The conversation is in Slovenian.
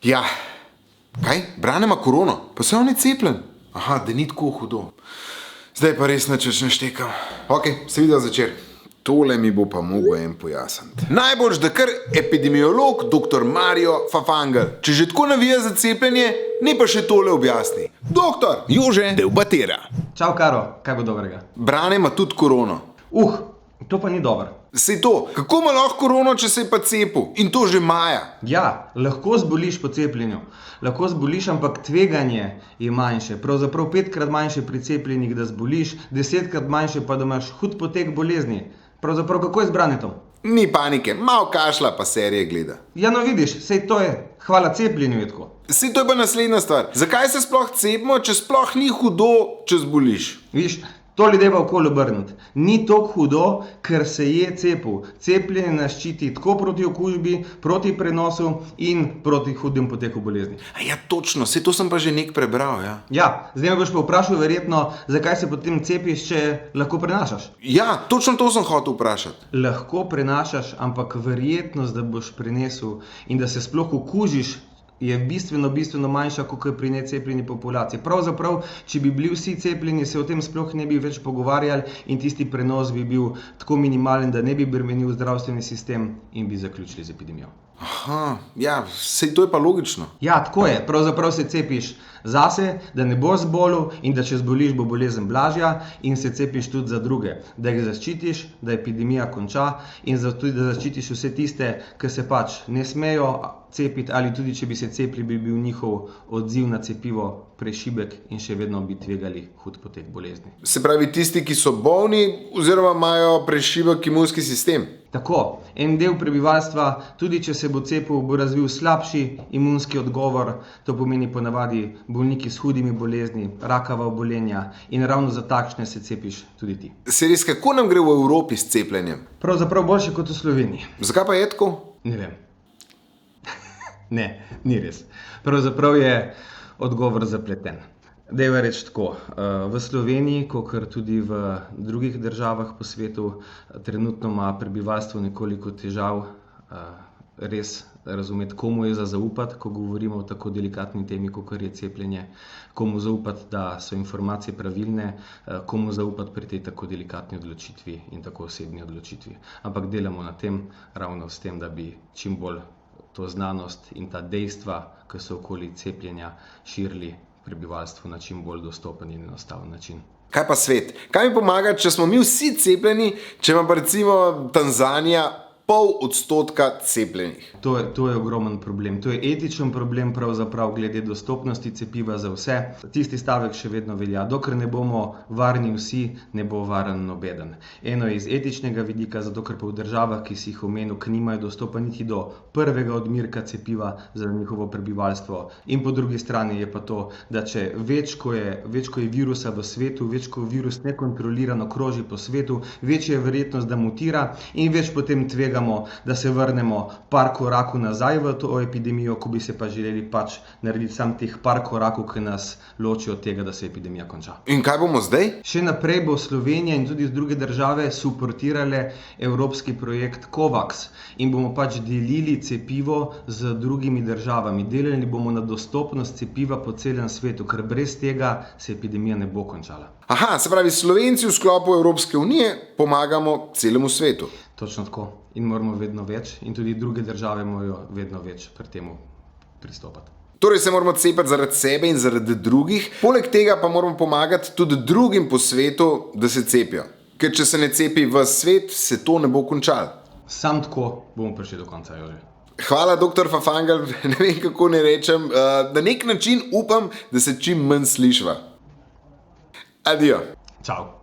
Ja, kaj? Brane ima korono, pa se on je cepljen. Aha, da ni tako hudo. Zdaj pa res nič ne štekam. Ok, se videl začer. Tole mi bo pa mogel en pojasniti. Najboljš, da kar epidemiolog dr. Mario Fafangel. Če že tako navija za cepljenje, ne pa še tole objasni. Doktor Jože del Batera. Čau, Karo, kaj bo dobrega? Brane ima tudi korono. To pa ni dobro. Sej to, kako ima lahko korono, če se je pa cepil? In to že maja. Ja, lahko zboliš po cepljenju. Lahko zboliš, ampak tveganje je manjše. Pravzaprav 5-krat manjše pri cepljenih, da zboliš, 10-krat manjše pa, da imaš hud potek bolezni. Pravzaprav, kako je z Branetom? Ni panike, malo kašla pa serije gleda. Ja, no vidiš, sej to je. Hvala cepljenju je tako. Sej to je pa naslednja stvar. Zakaj se sploh cepimo, če sploh ni hudo, če zboliš? Vidiš, to ljudje pa okoli obrniti. Ni tako hudo, ker se je cepil. Cepljenje nas ščiti tako proti okužbi, proti prenosu in proti hudim poteku bolezni. Ja, točno, sej to sem pa že nek prebral, ja. Ja, zdaj me boš pa vprašal verjetno, zakaj se potem cepiš, če lahko prenašaš. Ja, točno to sem hotel vprašati. Lahko prenašaš, ampak verjetnost, da boš prenesel in da se sploh okužiš, je bistveno manjša, kot je pri necepljeni populaciji. Pravzaprav, če bi bili vsi cepljeni, se o tem sploh ne bi več pogovarjali in tisti prenos bi bil tako minimalen, da ne bi bremenil zdravstveni sistem in bi zaključili z epidemijo. Aha, ja, sej to je pa logično. Ja, tako je. Pravzaprav se cepiš zase, da ne boš zbolel in da če zboliš, bo bolezen blažja in se cepiš tudi za druge. Da jih zaščitiš, da epidemija konča in tudi da zaščitiš vse tiste, ki se pač ne smejo cepiti ali tudi, če bi se cepili, bi bil njihov odziv na cepivo prešibek in še vedno bi tvegali hud potek bolezni. Se pravi tisti, ki so bolni oziroma imajo prešibek imunski sistem. Tako, en del prebivalstva, tudi če se bo cepil, bo razvil slabši imunski odgovor, to pomeni ponavadi bolniki s hudimi bolezni, rakava obolenja in ravno za takšne se cepiš tudi ti. Se res, kako nam gre v Evropi s cepljenjem? Pravzaprav boljše kot v Sloveniji. Zakaj pa je tako? Ne vem. Ne, ni res. Pravzaprav je odgovor zapleten. Dajva reči tako, v Sloveniji, kakor tudi v drugih državah po svetu, trenutno ima prebivalstvo nekoliko težav res razumeti, komu je za zaupati, ko govorimo o tako delikatni temi, kakor je cepljenje, komu zaupati, da so informacije pravilne, komu zaupati pri tej tako delikatni odločitvi in tako osebni odločitvi. Ampak delamo na tem, ravno s tem, da bi čim bolj to znanost in ta dejstva, ki so okoli cepljenja, širili prebivalstvu na čim bolj dostopen in enostaven način. Kaj pa svet? Kaj mi pomaga, če smo mi vsi cepljeni, če ima pa recimo Tanzanija 0,5% cepljenih? To je ogromen problem. To je etičen problem pravzaprav glede dostopnosti cepiva za vse. Tisti stavek še vedno velja. Dokler ne bomo varni vsi, ne bo varen nobeden. Eno je iz etičnega vidika, zato ker pa v državah, ki si jih omenil, ki nimajo dostopa niti do prvega odmerka cepiva za njihovo prebivalstvo. In po drugi strani je pa to, da če več ko je virusa v svetu, več ko virus nekontrolirano kroži po svetu, večja je verjetnost, da mutira in več potem tvega, da se vrnemo par korakov nazaj v to epidemijo, ko bi se pa želeli pač narediti sam teh par korakov, ki nas ločijo od tega, da se epidemija konča. In kaj bomo zdaj? Še naprej bo Slovenija in tudi druge države suportirale evropski projekt COVAX in bomo pač delili cepivo z drugimi državami. Delali bomo na dostopnost cepiva po celem svetu, ker brez tega se epidemija ne bo končala. Aha, se pravi, Slovenci v sklopu Evropske unije pomagamo celemu svetu. Točno tako. In moramo vedno več in tudi druge države morajo vedno več pri temu pristopati. Torej se moramo cepiti zaradi sebe in zaradi drugih, poleg tega pa moramo pomagati tudi drugim po svetu, da se cepijo. Ker če se ne cepi v svet, se to ne bo končalo. Sam tako bomo prišli do konca, Jože. Hvala, dr. Fafangel, ne vem, kako ne rečem. Na nek način upam, da se čim manj slišva. Adijo. Čau.